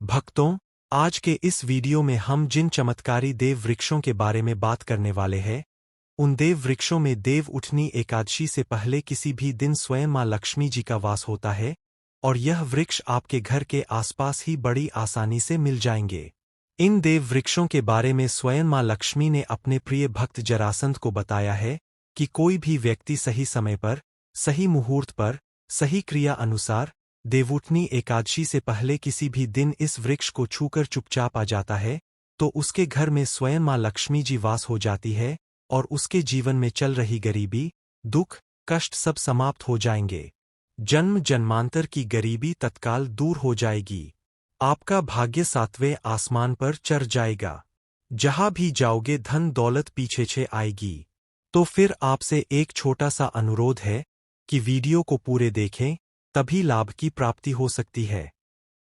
भक्तों, आज के इस वीडियो में हम जिन चमत्कारी देव वृक्षों के बारे में बात करने वाले हैं, उन देव वृक्षों में देव उठनी एकादशी से पहले किसी भी दिन स्वयं मां लक्ष्मी जी का वास होता है और यह वृक्ष आपके घर के आसपास ही बड़ी आसानी से मिल जाएंगे। इन देव वृक्षों के बारे में स्वयं मां लक्ष्मी ने अपने प्रिय भक्त जरासंध को बताया है कि कोई भी व्यक्ति सही समय पर, सही मुहूर्त पर, सही क्रिया अनुसार देवउठनी एकादशी से पहले किसी भी दिन इस वृक्ष को छूकर चुपचाप आ जाता है तो उसके घर में स्वयं मां लक्ष्मी जी वास हो जाती है और उसके जीवन में चल रही गरीबी, दुख, कष्ट सब समाप्त हो जाएंगे। जन्म जन्मांतर की गरीबी तत्काल दूर हो जाएगी। आपका भाग्य सातवें आसमान पर चढ़ जाएगा। जहां भी जाओगे धन दौलत पीछे आएगी। तो फिर आपसे एक छोटा सा अनुरोध है कि वीडियो को पूरे देखें, तभी लाभ की प्राप्ति हो सकती है।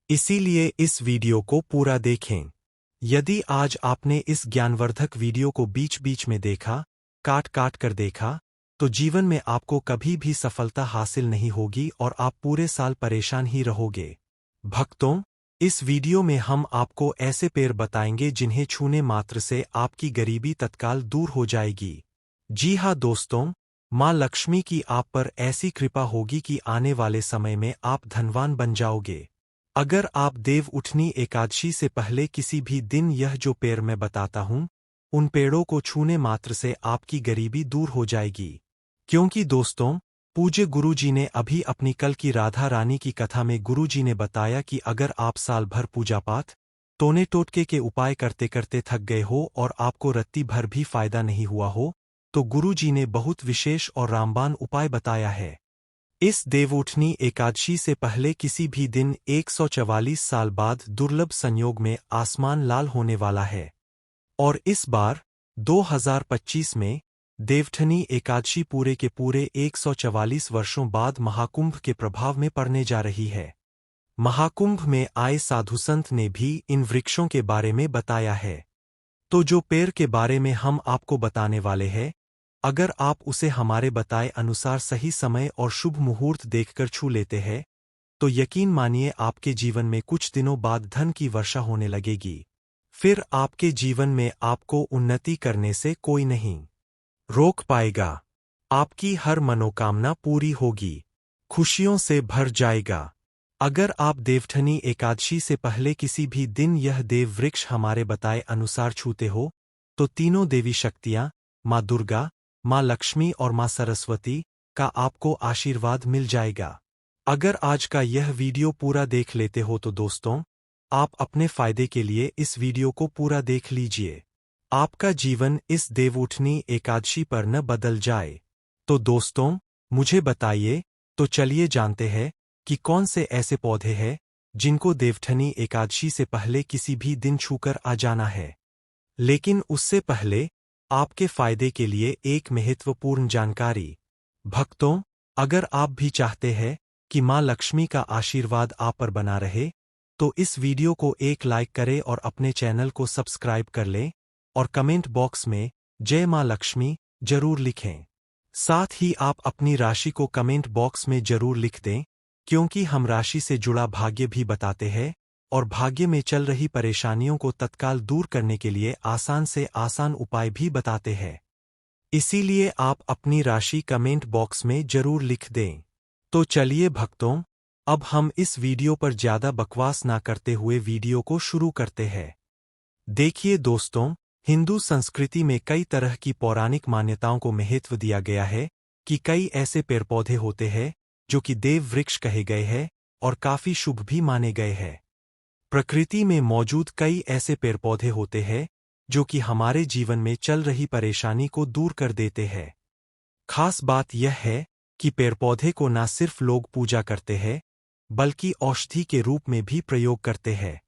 इसीलिए इस वीडियो को पूरा देखें। यदि आज आपने इस ज्ञानवर्धक वीडियो को बीच बीच में देखा, काट काट कर देखा, तो जीवन में आपको कभी भी सफलता हासिल नहीं होगी और आप पूरे साल परेशान ही रहोगे। भक्तों, इस वीडियो में हम आपको ऐसे पेड़ बताएंगे जिन्हें छूने मात्र से आपकी गरीबी तत्काल दूर हो जाएगी। जी हाँ दोस्तों, मां लक्ष्मी की आप पर ऐसी कृपा होगी कि आने वाले समय में आप धनवान बन जाओगे। अगर आप देव उठनी एकादशी से पहले किसी भी दिन यह जो पेड़ मैं बताता हूं, उन पेड़ों को छूने मात्र से आपकी गरीबी दूर हो जाएगी। क्योंकि दोस्तों, पूज्य गुरुजी ने अभी अपनी कल की राधा रानी की कथा में गुरुजी ने बताया कि अगर आप साल भर पूजा पाठ, टोने टोटके के उपाय करते करते थक गए हो और आपको रत्ती भर भी फायदा नहीं हुआ हो, तो गुरुजी ने बहुत विशेष और रामबाण उपाय बताया है। इस देवउठनी एकादशी से पहले किसी भी दिन 144 साल बाद दुर्लभ संयोग में आसमान लाल होने वाला है। और इस बार 2025 में देवउठनी एकादशी पूरे के पूरे 144 वर्षों बाद महाकुंभ के प्रभाव में पड़ने जा रही है। महाकुंभ में आए साधुसंत ने भी इन वृक्षों के बारे में बताया है। तो जो पेड़ के बारे में हम आपको बताने वाले हैं, अगर आप उसे हमारे बताए अनुसार सही समय और शुभ मुहूर्त देखकर छू लेते हैं, तो यकीन मानिए आपके जीवन में कुछ दिनों बाद धन की वर्षा होने लगेगी। फिर आपके जीवन में आपको उन्नति करने से कोई नहीं रोक पाएगा। आपकी हर मनोकामना पूरी होगी, खुशियों से भर जाएगा। अगर आप देवउठनी एकादशी से पहले किसी भी दिन यह देव वृक्ष हमारे बताए अनुसार छूते हो, तो तीनों देवी शक्तियां, मां दुर्गा, मां लक्ष्मी और मां सरस्वती का आपको आशीर्वाद मिल जाएगा। अगर आज का यह वीडियो पूरा देख लेते हो तो दोस्तों, आप अपने फायदे के लिए इस वीडियो को पूरा देख लीजिए। आपका जीवन इस देवउठनी एकादशी पर न बदल जाए। तो दोस्तों, मुझे बताइए, तो चलिए जानते हैं कि कौन से ऐसे पौधे हैं जिनको देवउठनी एकादशी से पहले किसी भी दिन छूकर आ जाना है। लेकिन उससे पहले आपके फायदे के लिए एक महत्वपूर्ण जानकारी। भक्तों, अगर आप भी चाहते हैं कि मां लक्ष्मी का आशीर्वाद आप पर बना रहे, तो इस वीडियो को एक लाइक करें और अपने चैनल को सब्सक्राइब कर लें और कमेंट बॉक्स में जय मां लक्ष्मी जरूर लिखें। साथ ही आप अपनी राशि को कमेंट बॉक्स में जरूर लिख दें, क्योंकि हम राशि से जुड़ा भाग्य भी बताते हैं और भाग्य में चल रही परेशानियों को तत्काल दूर करने के लिए आसान से आसान उपाय भी बताते हैं। इसीलिए आप अपनी राशि कमेंट बॉक्स में जरूर लिख दें। तो चलिए भक्तों, अब हम इस वीडियो पर ज्यादा बकवास ना करते हुए वीडियो को शुरू करते हैं। देखिए दोस्तों, हिंदू संस्कृति में कई तरह की पौराणिक मान्यताओं को महत्व दिया गया है कि कई ऐसे पेड़ पौधे होते हैं जो कि देव वृक्ष कहे गए हैं और काफी शुभ भी माने गए हैं। प्रकृति में मौजूद कई ऐसे पेड़ पौधे होते हैं जो कि हमारे जीवन में चल रही परेशानी को दूर कर देते हैं। खास बात यह है कि पेड़ पौधे को न सिर्फ लोग पूजा करते हैं, बल्कि औषधि के रूप में भी प्रयोग करते हैं।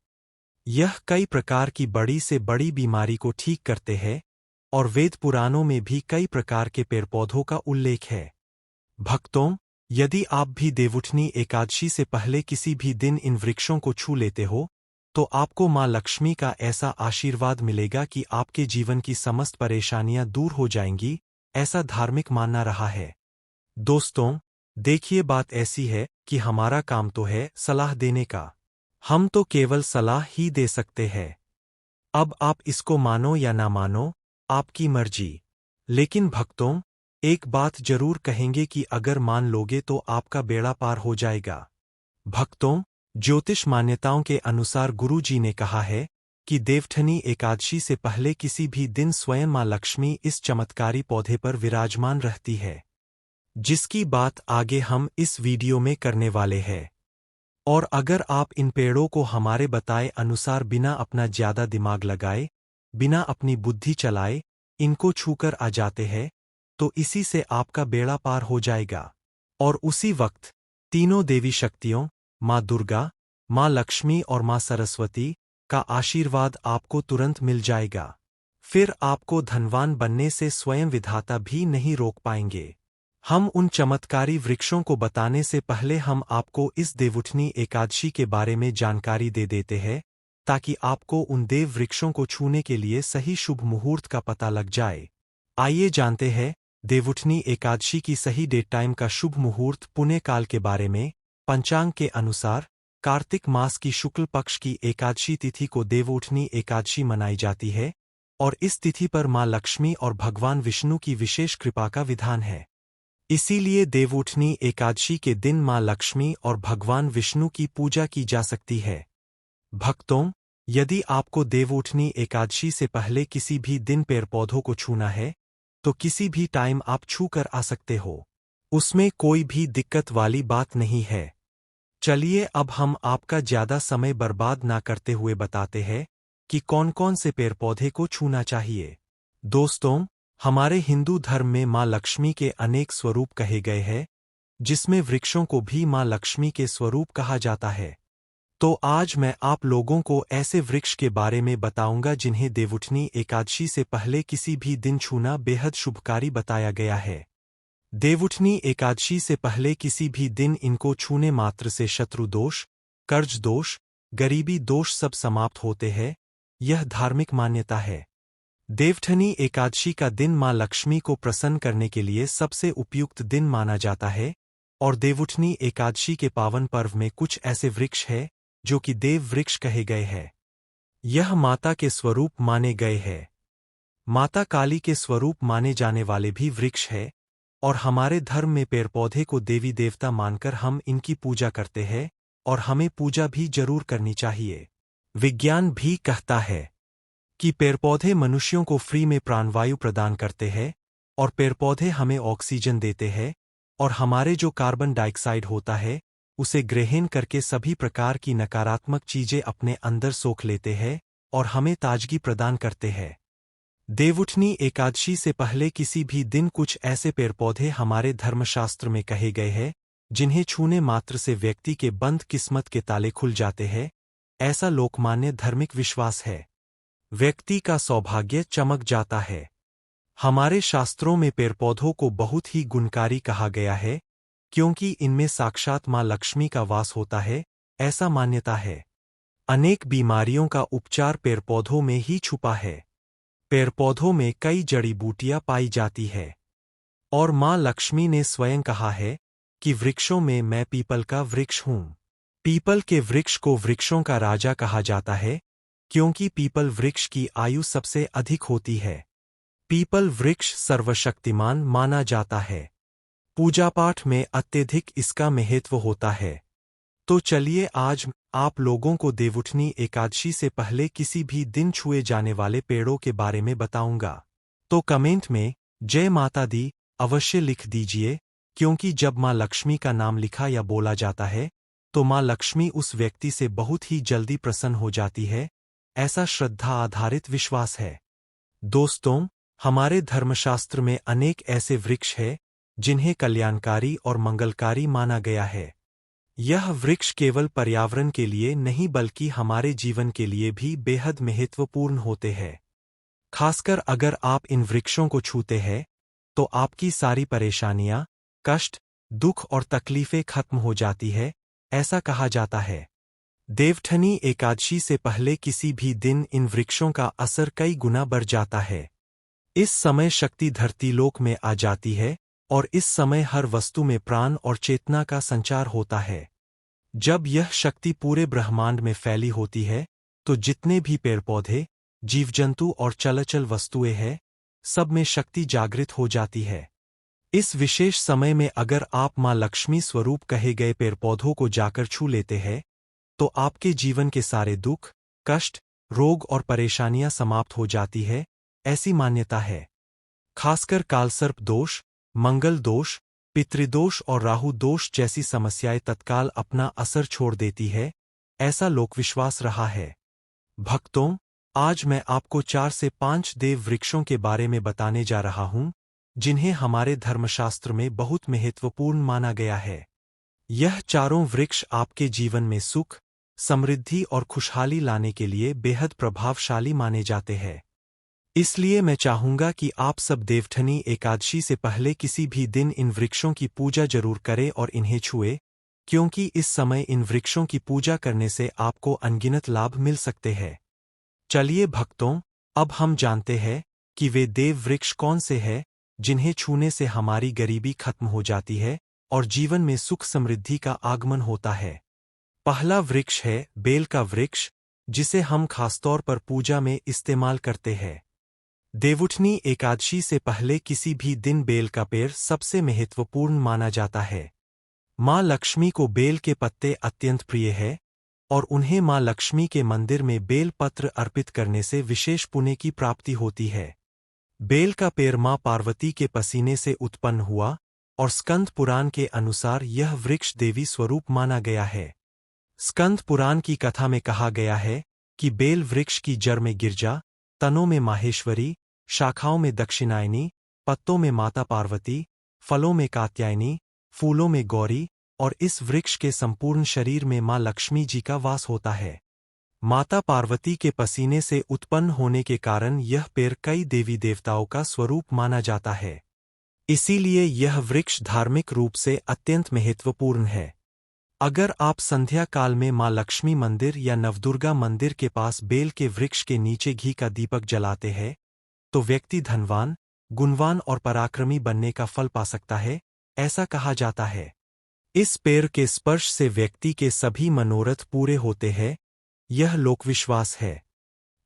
यह कई प्रकार की बड़ी से बड़ी बीमारी को ठीक करते हैं और वेद पुराणों में भी कई प्रकार के पेड़ पौधों का उल्लेख है। भक्तों, यदि आप भी देवउठनी एकादशी से पहले किसी भी दिन इन वृक्षों को छू लेते हो, तो आपको मां लक्ष्मी का ऐसा आशीर्वाद मिलेगा कि आपके जीवन की समस्त परेशानियां दूर हो जाएंगी, ऐसा धार्मिक मानना रहा है। दोस्तों, देखिए बात ऐसी है कि हमारा काम तो है सलाह देने का, हम तो केवल सलाह ही दे सकते हैं। अब आप इसको मानो या ना मानो, आपकी मर्जी। लेकिन भक्तों, एक बात जरूर कहेंगे कि अगर मान लोगे तो आपका बेड़ा पार हो जाएगा। भक्तों, ज्योतिष मान्यताओं के अनुसार गुरु जी ने कहा है कि देवठनी एकादशी से पहले किसी भी दिन स्वयं मां लक्ष्मी इस चमत्कारी पौधे पर विराजमान रहती है, जिसकी बात आगे हम इस वीडियो में करने वाले हैं। और अगर आप इन पेड़ों को हमारे बताए अनुसार बिना अपना ज्यादा दिमाग लगाए, बिना अपनी बुद्धि चलाए, इनको छूकर आ जाते हैं, तो इसी से आपका बेड़ा पार हो जाएगा। और उसी वक्त तीनों देवी शक्तियों, माँ दुर्गा, माँ लक्ष्मी और माँ सरस्वती का आशीर्वाद आपको तुरंत मिल जाएगा। फिर आपको धनवान बनने से स्वयं विधाता भी नहीं रोक पाएंगे। हम उन चमत्कारी वृक्षों को बताने से पहले हम आपको इस देवउठनी एकादशी के बारे में जानकारी दे देते हैं, ताकि आपको उन देव वृक्षों को छूने के लिए सही शुभ मुहूर्त का पता लग जाए। आइए जानते हैं देवउठनी एकादशी की सही डेट टाइम का शुभ मुहूर्त पुण्य काल के बारे में। पंचांग के अनुसार कार्तिक मास की शुक्ल पक्ष की एकादशी तिथि को देवउठनी एकादशी मनाई जाती है, और इस तिथि पर मां लक्ष्मी और भगवान विष्णु की विशेष कृपा का विधान है। इसीलिए देवउठनी एकादशी के दिन मां लक्ष्मी और भगवान विष्णु की पूजा की जा सकती है। भक्तों, यदि आपको देवउठनी एकादशी से पहले किसी भी दिन पेड़ पौधों को छूना है, तो किसी भी टाइम आप छू कर आ सकते हो। उसमें कोई भी दिक्कत वाली बात नहीं है। चलिए अब हम आपका ज्यादा समय बर्बाद ना करते हुए बताते हैं कि कौन कौन से पेड़ पौधे को छूना चाहिए। दोस्तों, हमारे हिंदू धर्म में मां लक्ष्मी के अनेक स्वरूप कहे गए हैं, जिसमें वृक्षों को भी मां लक्ष्मी के स्वरूप कहा जाता है। तो आज मैं आप लोगों को ऐसे वृक्ष के बारे में बताऊंगा जिन्हें देवउठनी एकादशी से पहले किसी भी दिन छूना बेहद शुभकारी बताया गया है। देवउठनी एकादशी से पहले किसी भी दिन इनको छूने मात्र से शत्रु दोष, कर्ज दोष, गरीबी दोष सब समाप्त होते हैं। यह धार्मिक मान्यता है। देवउठनी एकादशी का दिन मां लक्ष्मी को प्रसन्न करने के लिए सबसे उपयुक्त दिन माना जाता है, और देवउठनी एकादशी के पावन पर्व में कुछ ऐसे वृक्ष हैं जो कि देव वृक्ष कहे गए हैं। यह माता के स्वरूप माने गए हैं। माता काली के स्वरूप माने जाने वाले भी वृक्ष है, और हमारे धर्म में पेड़ पौधे को देवी देवता मानकर हम इनकी पूजा करते हैं, और हमें पूजा भी जरूर करनी चाहिए। विज्ञान भी कहता है कि पेड़ पौधे मनुष्यों को फ्री में प्राणवायु प्रदान करते हैं, और पेड़ पौधे हमें ऑक्सीजन देते हैं, और हमारे जो कार्बन डाइऑक्साइड होता है उसे ग्रहण करके सभी प्रकार की नकारात्मक चीजें अपने अंदर सोख लेते हैं और हमें ताजगी प्रदान करते हैं। देवउठनी एकादशी से पहले किसी भी दिन कुछ ऐसे पेड़ पौधे हमारे धर्मशास्त्र में कहे गए हैं जिन्हें छूने मात्र से व्यक्ति के बंद किस्मत के ताले खुल जाते हैं। ऐसा लोकमान्य धार्मिक विश्वास है। व्यक्ति का सौभाग्य चमक जाता है। हमारे शास्त्रों में पेड़ पौधों को बहुत ही गुणकारी कहा गया है, क्योंकि इनमें साक्षात मां लक्ष्मी का वास होता है, ऐसा मान्यता है। अनेक बीमारियों का उपचार पेड़ पौधों में ही छुपा है। पेड़ पौधों में कई जड़ी बूटियां पाई जाती है, और मां लक्ष्मी ने स्वयं कहा है कि वृक्षों में मैं पीपल का वृक्ष हूं। पीपल के वृक्ष को वृक्षों का राजा कहा जाता है, क्योंकि पीपल वृक्ष की आयु सबसे अधिक होती है। पीपल वृक्ष सर्वशक्तिमान माना जाता है। पूजा पाठ में अत्यधिक इसका महत्व होता है। तो चलिए आज आप लोगों को देवउठनी एकादशी से पहले किसी भी दिन छुए जाने वाले पेड़ों के बारे में बताऊंगा। तो कमेंट में जय माता दी अवश्य लिख दीजिए, क्योंकि जब मां लक्ष्मी का नाम लिखा या बोला जाता है तो मां लक्ष्मी उस व्यक्ति से बहुत ही जल्दी प्रसन्न हो जाती है। ऐसा श्रद्धा आधारित विश्वास है। दोस्तों, हमारे धर्मशास्त्र में अनेक ऐसे वृक्ष हैं जिन्हें कल्याणकारी और मंगलकारी माना गया है। यह वृक्ष केवल पर्यावरण के लिए नहीं बल्कि हमारे जीवन के लिए भी बेहद महत्वपूर्ण होते हैं। खासकर अगर आप इन वृक्षों को छूते हैं तो आपकी सारी परेशानियां, कष्ट, दुख और तकलीफें खत्म हो जाती है, ऐसा कहा जाता है। देवउठनी एकादशी से पहले किसी भी दिन इन वृक्षों का असर कई गुना बढ़ जाता है। इस समय शक्ति धरती लोक में आ जाती है, और इस समय हर वस्तु में प्राण और चेतना का संचार होता है। जब यह शक्ति पूरे ब्रह्मांड में फैली होती है तो जितने भी पेड़ पौधे, जीव जंतु और चलचल वस्तुएं हैं, सब में शक्ति जागृत हो जाती है। इस विशेष समय में अगर आप मां लक्ष्मी स्वरूप कहे गए पेड़ पौधों को जाकर छू लेते हैं तो आपके जीवन के सारे दुख, कष्ट, रोग और परेशानियां समाप्त हो जाती है, ऐसी मान्यता है। खासकर कालसर्प दोष, मंगल दोष, पितृदोष और राहु दोष जैसी समस्याएं तत्काल अपना असर छोड़ देती है, ऐसा लोकविश्वास रहा है। भक्तों, आज मैं आपको 4 से 5 देव वृक्षों के बारे में बताने जा रहा हूं, जिन्हें हमारे धर्मशास्त्र में बहुत महत्वपूर्ण माना गया है। यह चारों वृक्ष आपके जीवन में सुख, समृद्धि और खुशहाली लाने के लिए बेहद प्रभावशाली माने जाते हैं। इसलिए मैं चाहूंगा कि आप सब देवउठनी एकादशी से पहले किसी भी दिन इन वृक्षों की पूजा जरूर करें और इन्हें छुएं, क्योंकि इस समय इन वृक्षों की पूजा करने से आपको अनगिनत लाभ मिल सकते हैं। चलिए भक्तों, अब हम जानते हैं कि वे देव वृक्ष कौन से हैं, जिन्हें छूने से हमारी गरीबी खत्म हो जाती है और जीवन में सुख समृद्धि का आगमन होता है। पहला वृक्ष है बेल का वृक्ष, जिसे हम खासतौर पर पूजा में इस्तेमाल करते हैं। देवउठनी एकादशी से पहले किसी भी दिन बेल का पेड़ सबसे महत्वपूर्ण माना जाता है। मां लक्ष्मी को बेल के पत्ते अत्यंत प्रिय है और उन्हें मां लक्ष्मी के मंदिर में बेल पत्र अर्पित करने से विशेष पुण्य की प्राप्ति होती है। बेल का पेड़ मां पार्वती के पसीने से उत्पन्न हुआ और स्कंद पुराण के अनुसार यह वृक्ष देवी स्वरूप माना गया है। स्कंद पुराण की कथा में कहा गया है कि बेल वृक्ष की जड़ में गिरजा, तनों में माहेश्वरी, शाखाओं में दक्षिणायनी, पत्तों में माता पार्वती, फलों में कात्यायनी, फूलों में गौरी और इस वृक्ष के संपूर्ण शरीर में मां लक्ष्मी जी का वास होता है। माता पार्वती के पसीने से उत्पन्न होने के कारण यह पेड़ कई देवी देवताओं का स्वरूप माना जाता है। इसीलिए यह वृक्ष धार्मिक रूप से अत्यंत महत्वपूर्ण है। अगर आप संध्या काल में मां लक्ष्मी मंदिर या नवदुर्गा मंदिर के पास बेल के वृक्ष के नीचे घी का दीपक जलाते हैं तो व्यक्ति धनवान, गुणवान और पराक्रमी बनने का फल पा सकता है, ऐसा कहा जाता है। इस पेड़ के स्पर्श से व्यक्ति के सभी मनोरथ पूरे होते हैं, यह लोकविश्वास है।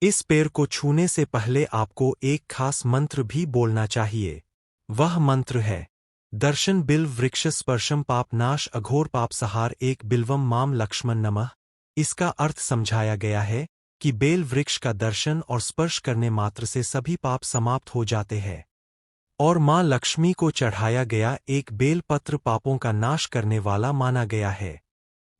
इस पेड़ को छूने से पहले आपको एक खास मंत्र भी बोलना चाहिए। वह मंत्र है दर्शन बिल्व वृक्ष स्पर्शम पाप नाश अघोर पाप सहार एक बिल्वम माम लक्ष्मण नमः। इसका अर्थ समझाया गया है कि बेल वृक्ष का दर्शन और स्पर्श करने मात्र से सभी पाप समाप्त हो जाते हैं और मां लक्ष्मी को चढ़ाया गया एक बेल पत्र पापों का नाश करने वाला माना गया है।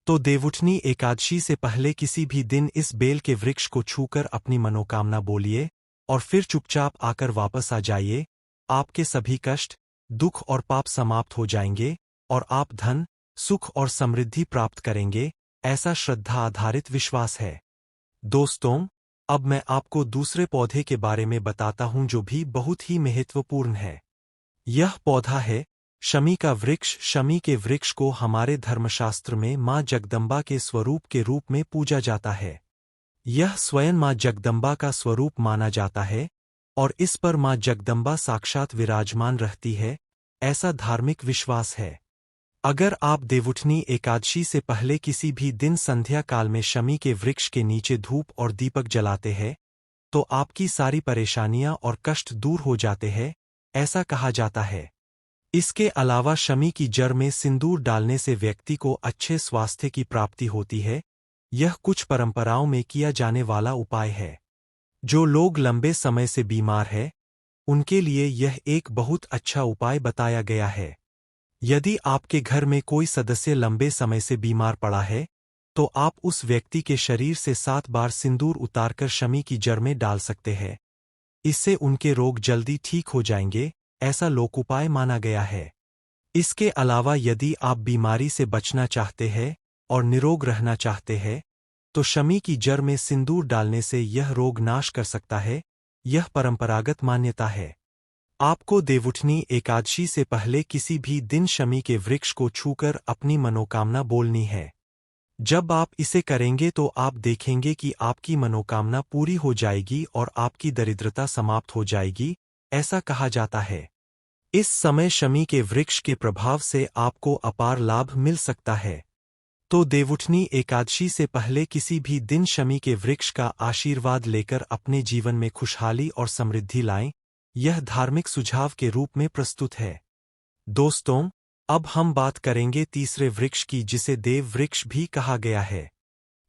तो देवउठनी एकादशी से पहले किसी भी दिन इस बेल के वृक्ष को छूकर अपनी मनोकामना बोलिए और फिर चुपचाप आकर वापस आ जाइए। आपके सभी कष्ट, दुख और पाप समाप्त हो जाएंगे और आप धन, सुख और समृद्धि प्राप्त करेंगे, ऐसा श्रद्धा आधारित विश्वास है। दोस्तों, अब मैं आपको दूसरे पौधे के बारे में बताता हूं जो भी बहुत ही महत्वपूर्ण है। यह पौधा है शमी का वृक्ष। शमी के वृक्ष को हमारे धर्मशास्त्र में मां जगदम्बा के स्वरूप के रूप में पूजा जाता है। यह स्वयं मां जगदम्बा का स्वरूप माना जाता है और इस पर मां जगदम्बा साक्षात विराजमान रहती है, ऐसा धार्मिक विश्वास है। अगर आप देवउठनी एकादशी से पहले किसी भी दिन संध्या काल में शमी के वृक्ष के नीचे धूप और दीपक जलाते हैं तो आपकी सारी परेशानियां और कष्ट दूर हो जाते हैं, ऐसा कहा जाता है। इसके अलावा शमी की जड़ में सिंदूर डालने से व्यक्ति को अच्छे स्वास्थ्य की प्राप्ति होती है। यह कुछ परंपराओं में किया जाने वाला उपाय है। जो लोग लंबे समय से बीमार हैं, उनके लिए यह एक बहुत अच्छा उपाय बताया गया है। यदि आपके घर में कोई सदस्य लंबे समय से बीमार पड़ा है, तो आप उस व्यक्ति के शरीर से 7 बार सिंदूर उतारकर शमी की जड़ में डाल सकते हैं। इससे उनके रोग जल्दी ठीक हो जाएंगे, ऐसा लोक उपाय माना गया है। इसके अलावा यदि आप बीमारी से बचना चाहते हैं और निरोग रहना चाहते हैं, तो शमी की जड़ में सिंदूर डालने से यह रोग नाश कर सकता है। यह परंपरागत मान्यता है। आपको देवउठनी एकादशी से पहले किसी भी दिन शमी के वृक्ष को छूकर अपनी मनोकामना बोलनी है। जब आप इसे करेंगे तो आप देखेंगे कि आपकी मनोकामना पूरी हो जाएगी और आपकी दरिद्रता समाप्त हो जाएगी, ऐसा कहा जाता है। इस समय शमी के वृक्ष के प्रभाव से आपको अपार लाभ मिल सकता है। तो देवउठनी एकादशी से पहले किसी भी दिन शमी के वृक्ष का आशीर्वाद लेकर अपने जीवन में खुशहाली और समृद्धि लाएं, यह धार्मिक सुझाव के रूप में प्रस्तुत है। दोस्तों, अब हम बात करेंगे तीसरे वृक्ष की, जिसे देव वृक्ष भी कहा गया है।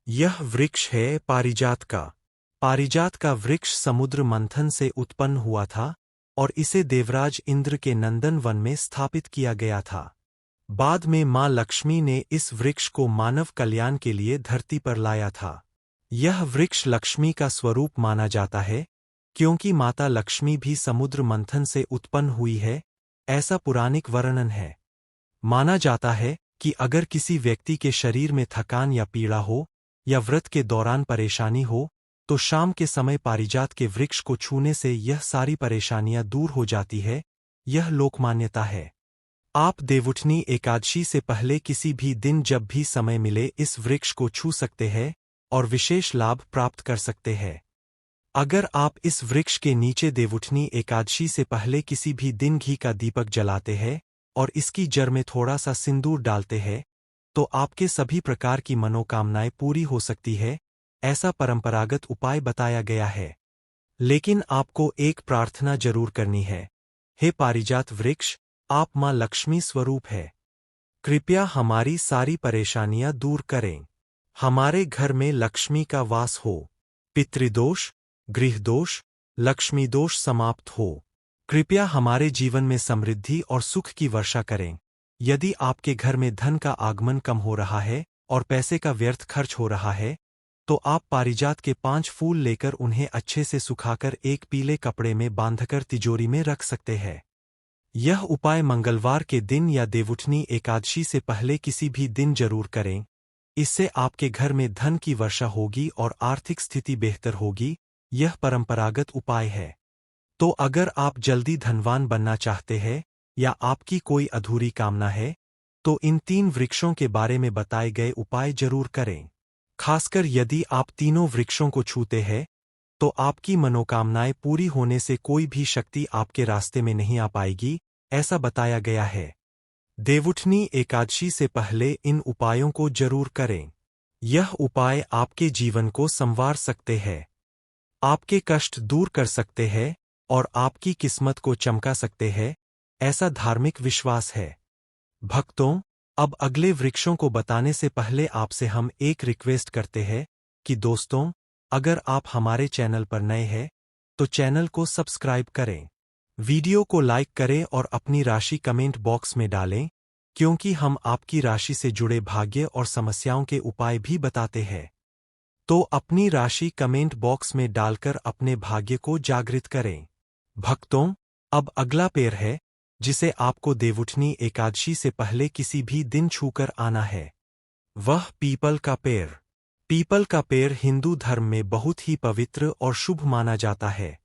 यह वृक्ष है पारिजात का। पारिजात का वृक्ष समुद्र मंथन से उत्पन्न हुआ था और इसे देवराज इंद्र के नंदन वन में स्थापित किया गया था। बाद में मां लक्ष्मी ने इस वृक्ष को मानव कल्याण के लिए धरती पर लाया था। यह वृक्ष लक्ष्मी का स्वरूप माना जाता है, क्योंकि माता लक्ष्मी भी समुद्र मंथन से उत्पन्न हुई है, ऐसा पौराणिक वर्णन है। माना जाता है कि अगर किसी व्यक्ति के शरीर में थकान या पीड़ा हो या व्रत के दौरान परेशानी हो, तो शाम के समय पारिजात के वृक्ष को छूने से यह सारी परेशानियां दूर हो जाती है। यह लोकमान्यता है। आप देवउठनी एकादशी से पहले किसी भी दिन जब भी समय मिले इस वृक्ष को छू सकते हैं और विशेष लाभ प्राप्त कर सकते हैं। अगर आप इस वृक्ष के नीचे देवउठनी एकादशी से पहले किसी भी दिन घी का दीपक जलाते हैं और इसकी जड़ में थोड़ा सा सिंदूर डालते हैं, तो आपके सभी प्रकार की मनोकामनाएं पूरी हो सकती है, ऐसा परंपरागत उपाय बताया गया है। लेकिन आपको एक प्रार्थना जरूर करनी है। हे पारिजात वृक्ष, आप मां लक्ष्मी स्वरूप है। कृपया हमारी सारी परेशानियां दूर करें। हमारे घर में लक्ष्मी का वास हो। पितृदोष, गृहदोष, लक्ष्मी दोष समाप्त हो। कृपया हमारे जीवन में समृद्धि और सुख की वर्षा करें। यदि आपके घर में धन का आगमन कम हो रहा है और पैसे का व्यर्थ खर्च हो रहा है, तो आप पारिजात के 5 फूल लेकर उन्हें अच्छे से सुखाकर एक पीले कपड़े में बांधकर तिजोरी में रख सकते हैं। यह उपाय मंगलवार के दिन या देवउठनी एकादशी से पहले किसी भी दिन जरूर करें। इससे आपके घर में धन की वर्षा होगी और आर्थिक स्थिति बेहतर होगी। यह परंपरागत उपाय है। तो अगर आप जल्दी धनवान बनना चाहते हैं या आपकी कोई अधूरी कामना है, तो इन 3 वृक्षों के बारे में बताए गए उपाय जरूर करें। खासकर यदि आप तीनों वृक्षों को छूते हैं, तो आपकी मनोकामनाएं पूरी होने से कोई भी शक्ति आपके रास्ते में नहीं आ पाएगी, ऐसा बताया गया है। देवउठनी एकादशी से पहले इन उपायों को जरूर करें। यह उपाय आपके जीवन को संवार सकते हैं, आपके कष्ट दूर कर सकते हैं और आपकी किस्मत को चमका सकते हैं, ऐसा धार्मिक विश्वास है। भक्तों, अब अगले वृक्षों को बताने से पहले आपसे हम एक रिक्वेस्ट करते हैं कि दोस्तों, अगर आप हमारे चैनल पर नए हैं, तो चैनल को सब्सक्राइब करें, वीडियो को लाइक करें और अपनी राशि कमेंट बॉक्स में डालें, क्योंकि हम आपकी राशि से जुड़े भाग्य और समस्याओं के उपाय भी बताते हैं। तो अपनी राशि कमेंट बॉक्स में डालकर अपने भाग्य को जागृत करें। भक्तों, अब अगला पेड़ है जिसे आपको देवउठनी एकादशी से पहले किसी भी दिन छूकर आना है। वह पीपल का पेड़। पीपल का पेड़ हिंदू धर्म में बहुत ही पवित्र और शुभ माना जाता है।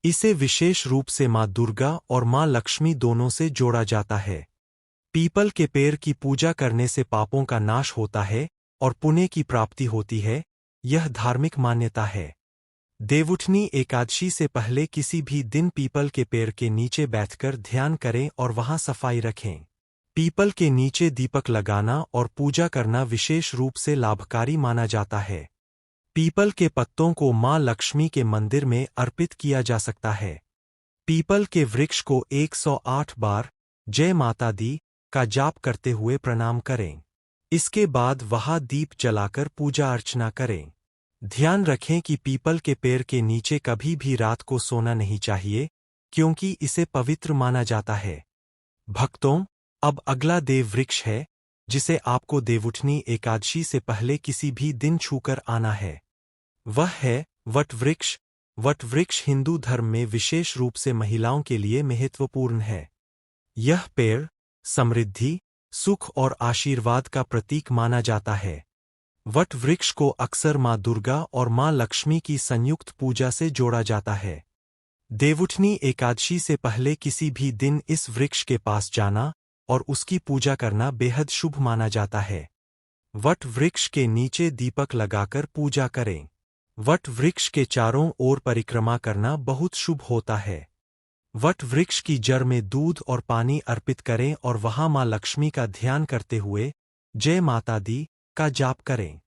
इसे विशेष रूप से मां दुर्गा और मां लक्ष्मी दोनों से जोड़ा जाता है। पीपल के पेड़ की पूजा करने से पापों का नाश होता है और पुण्य की प्राप्ति होती है, यह धार्मिक मान्यता है। देवउठनी एकादशी से पहले किसी भी दिन पीपल के पेड़ के नीचे बैठकर ध्यान करें और वहां सफाई रखें। पीपल के नीचे दीपक लगाना और पूजा करना विशेष रूप से लाभकारी माना जाता है। पीपल के पत्तों को मां लक्ष्मी के मंदिर में अर्पित किया जा सकता है। पीपल के वृक्ष को 108 बार जय माता दी का जाप करते हुए प्रणाम करें। इसके बाद वहां दीप जलाकर पूजा अर्चना करें। ध्यान रखें कि पीपल के पेड़ के नीचे कभी भी रात को सोना नहीं चाहिए, क्योंकि इसे पवित्र माना जाता है। भक्तों, अब अगला देव वृक्ष है जिसे आपको देवउठनी एकादशी से पहले किसी भी दिन छूकर आना है। वह है वट वृक्ष। वट वृक्ष हिंदू धर्म में विशेष रूप से महिलाओं के लिए महत्वपूर्ण है। यह पेड़ समृद्धि, सुख और आशीर्वाद का प्रतीक माना जाता है। वट वृक्ष को अक्सर मां दुर्गा और मां लक्ष्मी की संयुक्त पूजा से जोड़ा जाता है। देवउठनी एकादशी से पहले किसी भी दिन इस वृक्ष के पास जाना और उसकी पूजा करना बेहद शुभ माना जाता है। वट वृक्ष के नीचे दीपक लगाकर पूजा करें। वट वृक्ष के चारों ओर परिक्रमा करना बहुत शुभ होता है। वट वृक्ष की जड़ में दूध और पानी अर्पित करें और वहां मां लक्ष्मी का ध्यान करते हुए जय माता दी का जाप करें।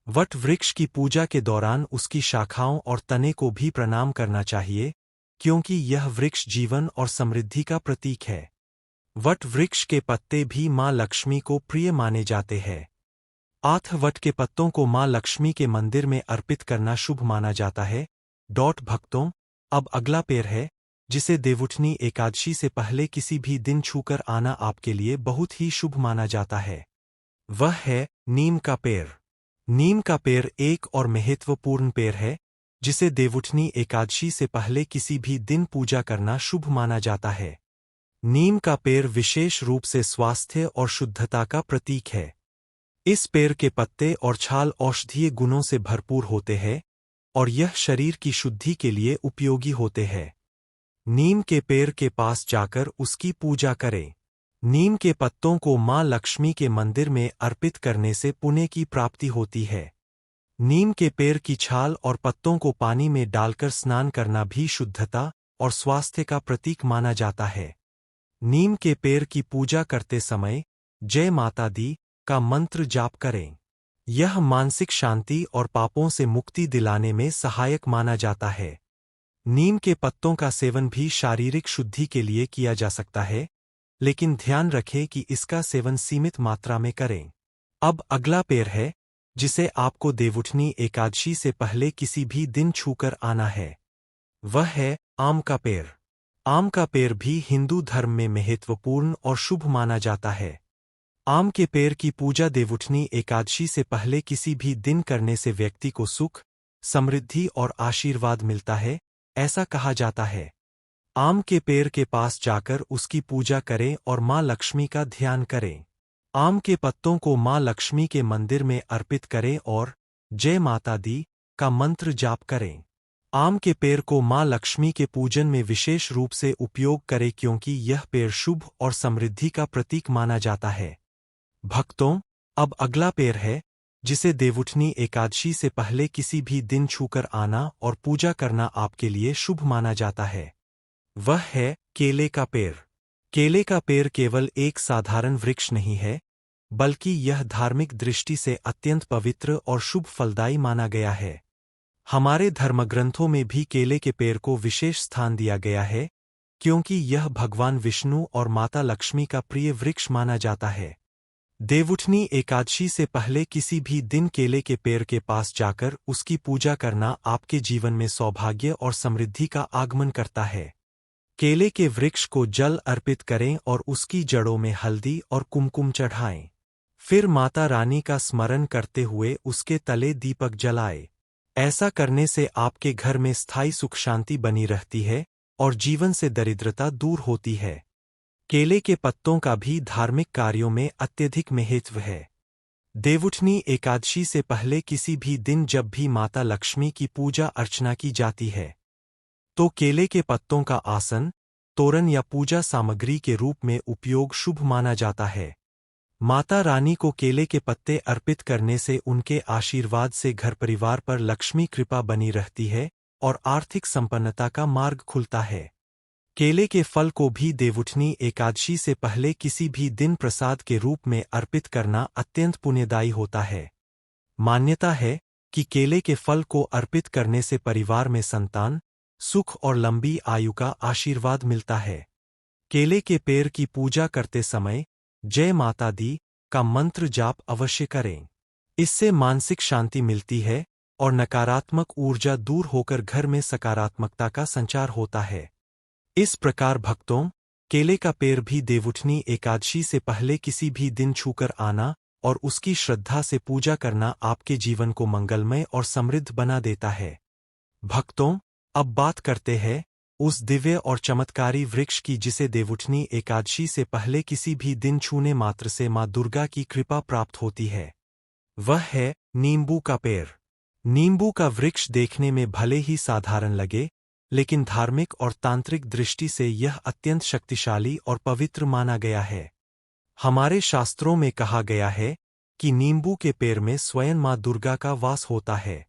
वट वृक्ष की पूजा के दौरान उसकी शाखाओं और तने को भी प्रणाम करना चाहिए, क्योंकि यह वृक्ष जीवन और समृद्धि का प्रतीक है। वट वृक्ष के पत्ते भी माँ लक्ष्मी को प्रिय माने जाते हैं। वट के पत्तों को माँ लक्ष्मी के मंदिर में अर्पित करना शुभ माना जाता है। भक्तों, अब अगला पेड़ है, जिसे देवउठनी एकादशी से पहले किसी भी दिन छूकर आना आपके लिए बहुत ही शुभ माना जाता है। वह है नीम का पेड़। नीम का पेड़ एक और महत्वपूर्ण पेड़ है, जिसे देवउठनी एकादशी से पहले किसी भी दिन पूजा करना शुभ माना जाता है। नीम का पेड़ विशेष रूप से स्वास्थ्य और शुद्धता का प्रतीक है। इस पेड़ के पत्ते और छाल औषधीय गुणों से भरपूर होते हैं और यह शरीर की शुद्धि के लिए उपयोगी होते हैं। नीम के पेड़ के पास जाकर उसकी पूजा करें। नीम के पत्तों को माँ लक्ष्मी के मंदिर में अर्पित करने से पुण्य की प्राप्ति होती है। नीम के पेड़ की छाल और पत्तों को पानी में डालकर स्नान करना भी शुद्धता और स्वास्थ्य का प्रतीक माना जाता है। नीम के पेड़ की पूजा करते समय जय माता दी का मंत्र जाप करें। यह मानसिक शांति और पापों से मुक्ति दिलाने में सहायक माना जाता है। नीम के पत्तों का सेवन भी शारीरिक शुद्धि के लिए किया जा सकता है, लेकिन ध्यान रखें कि इसका सेवन सीमित मात्रा में करें। अब अगला पेड़ है, जिसे आपको देवउठनी एकादशी से पहले किसी भी दिन छूकर आना है। वह है आम का पेड़। आम का पेड़ भी हिंदू धर्म में महत्वपूर्ण और शुभ माना जाता है। आम के पेड़ की पूजा देवउठनी एकादशी से पहले किसी भी दिन करने से व्यक्ति को सुख, समृद्धि और आशीर्वाद मिलता है, ऐसा कहा जाता है। आम के पेड़ के पास जाकर उसकी पूजा करें और माँ लक्ष्मी का ध्यान करें। आम के पत्तों को माँ लक्ष्मी के मंदिर में अर्पित करें और जय माता दी का मंत्र जाप करें। आम के पेड़ को माँ लक्ष्मी के पूजन में विशेष रूप से उपयोग करें, क्योंकि यह पेड़ शुभ और समृद्धि का प्रतीक माना जाता है। भक्तों, अब अगला पेड़ है, जिसे देवउठनी एकादशी से पहले किसी भी दिन छूकर आना और पूजा करना आपके लिए शुभ माना जाता है। वह है केले का पेड़। केले का पेड़ केवल एक साधारण वृक्ष नहीं है, बल्कि यह धार्मिक दृष्टि से अत्यंत पवित्र और शुभ फलदायी माना गया है। हमारे धर्मग्रंथों में भी केले के पेड़ को विशेष स्थान दिया गया है, क्योंकि यह भगवान विष्णु और माता लक्ष्मी का प्रिय वृक्ष माना जाता है। देवउठनी एकादशी से पहले किसी भी दिन केले के पेड़ के पास जाकर उसकी पूजा करना आपके जीवन में सौभाग्य और समृद्धि का आगमन करता है। केले के वृक्ष को जल अर्पित करें और उसकी जड़ों में हल्दी और कुमकुम चढ़ाएं। फिर माता रानी का स्मरण करते हुए उसके तले दीपक जलाएं। ऐसा करने से आपके घर में स्थायी सुख शांति बनी रहती है और जीवन से दरिद्रता दूर होती है। केले के पत्तों का भी धार्मिक कार्यों में अत्यधिक महत्व है। देवउठनी एकादशी से पहले किसी भी दिन जब भी माता लक्ष्मी की पूजा अर्चना की जाती है, तो केले के पत्तों का आसन, तोरण या पूजा सामग्री के रूप में उपयोग शुभ माना जाता है। माता रानी को केले के पत्ते अर्पित करने से उनके आशीर्वाद से घर परिवार पर लक्ष्मी कृपा बनी रहती है और आर्थिक संपन्नता का मार्ग खुलता है। केले के फल को भी देवउठनी एकादशी से पहले किसी भी दिन प्रसाद के रूप में अर्पित करना अत्यंत पुण्यदायी होता है। मान्यता है कि केले के फल को अर्पित करने से परिवार में संतान, सुख और लंबी आयु का आशीर्वाद मिलता है। केले के पेड़ की पूजा करते समय जय माता दी का मंत्र जाप अवश्य करें। इससे मानसिक शांति मिलती है और नकारात्मक ऊर्जा दूर होकर घर में सकारात्मकता का संचार होता है। इस प्रकार भक्तों, केले का पेड़ भी देवउठनी एकादशी से पहले किसी भी दिन छूकर आना और उसकी श्रद्धा से पूजा करना आपके जीवन को मंगलमय और समृद्ध बना देता है। भक्तों, अब बात करते हैं उस दिव्य और चमत्कारी वृक्ष की जिसे देवउठनी एकादशी से पहले किसी भी दिन छूने मात्र से माँ दुर्गा की कृपा प्राप्त होती है। वह है नींबू का पेड़। नींबू का वृक्ष देखने में भले ही साधारण लगे, लेकिन धार्मिक और तांत्रिक दृष्टि से यह अत्यंत शक्तिशाली और पवित्र माना गया है। हमारे शास्त्रों में कहा गया है कि नींबू के पेड़ में स्वयं माँ दुर्गा का वास होता है।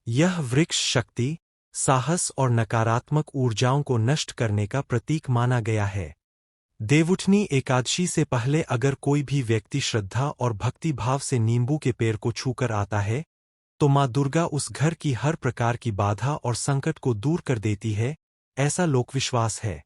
यह वृक्ष शक्ति, साहस और नकारात्मक ऊर्जाओं को नष्ट करने का प्रतीक माना गया है। देवउठनी एकादशी से पहले अगर कोई भी व्यक्ति श्रद्धा और भक्ति भाव से नींबू के पेड़ को छूकर आता है, तो माँ दुर्गा उस घर की हर प्रकार की बाधा और संकट को दूर कर देती है, ऐसा लोकविश्वास है।